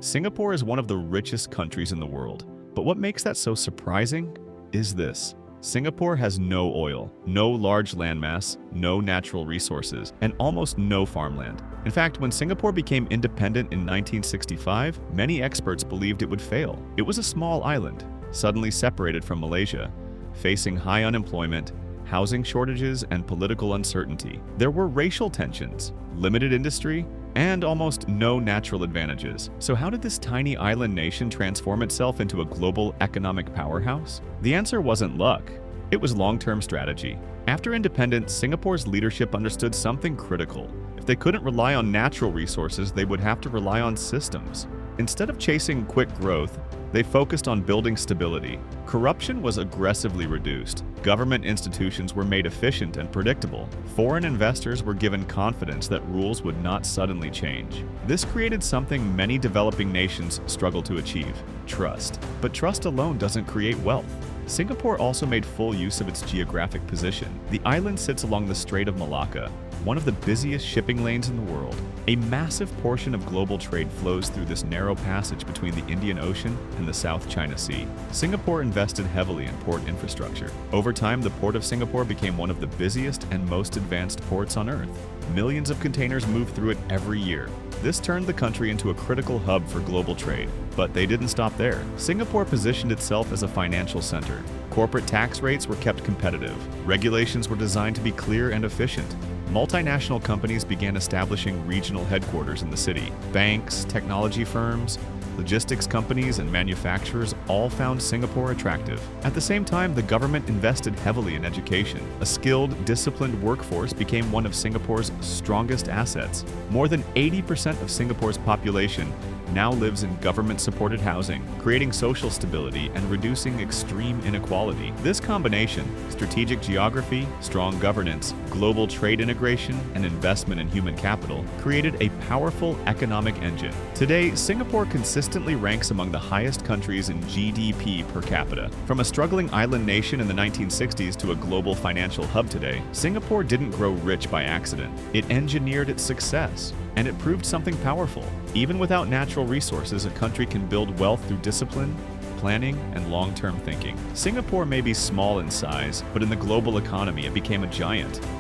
Singapore is one of the richest countries in the world, but what makes that so surprising is this. Singapore has no oil, no large landmass, no natural resources, and almost no farmland. In fact, when Singapore became independent in 1965, many experts believed it would fail. It was a small island, suddenly separated from Malaysia, facing high unemployment, housing shortages, and political uncertainty. There were racial tensions, limited industry, and almost no natural advantages. So how did this tiny island nation transform itself into a global economic powerhouse? The answer wasn't luck. It was long-term strategy. After independence, Singapore's leadership understood something critical. If they couldn't rely on natural resources, they would have to rely on systems. Instead of chasing quick growth, they focused on building stability. Corruption was aggressively reduced. Government institutions were made efficient and predictable. Foreign investors were given confidence that rules would not suddenly change. This created something many developing nations struggle to achieve: trust. But trust alone doesn't create wealth. Singapore also made full use of its geographic position. The island sits along the Strait of Malacca, one of the busiest shipping lanes in the world. A massive portion of global trade flows through this narrow passage between the Indian Ocean and the South China Sea. Singapore invested heavily in port infrastructure. Over time, the Port of Singapore became one of the busiest and most advanced ports on Earth. Millions of containers move through it every year. This turned the country into a critical hub for global trade. But they didn't stop there. Singapore positioned itself as a financial center. Corporate tax rates were kept competitive. Regulations were designed to be clear and efficient. Multinational companies began establishing regional headquarters in the city. Banks, technology firms, logistics companies, and manufacturers all found Singapore attractive. At the same time, the government invested heavily in education. A skilled, disciplined workforce became one of Singapore's strongest assets. More than 80% of Singapore's population now lives in government-supported housing, creating social stability and reducing extreme inequality. This combination, strategic geography, strong governance, global trade integration, and investment in human capital, created a powerful economic engine. Today, Singapore consistently ranks among the highest countries in GDP per capita. From a struggling island nation in the 1960s to a global financial hub today, Singapore didn't grow rich by accident. It engineered its success. And it proved something powerful. Even without natural resources, a country can build wealth through discipline, planning, and long-term thinking. Singapore may be small in size, but in the global economy, it became a giant.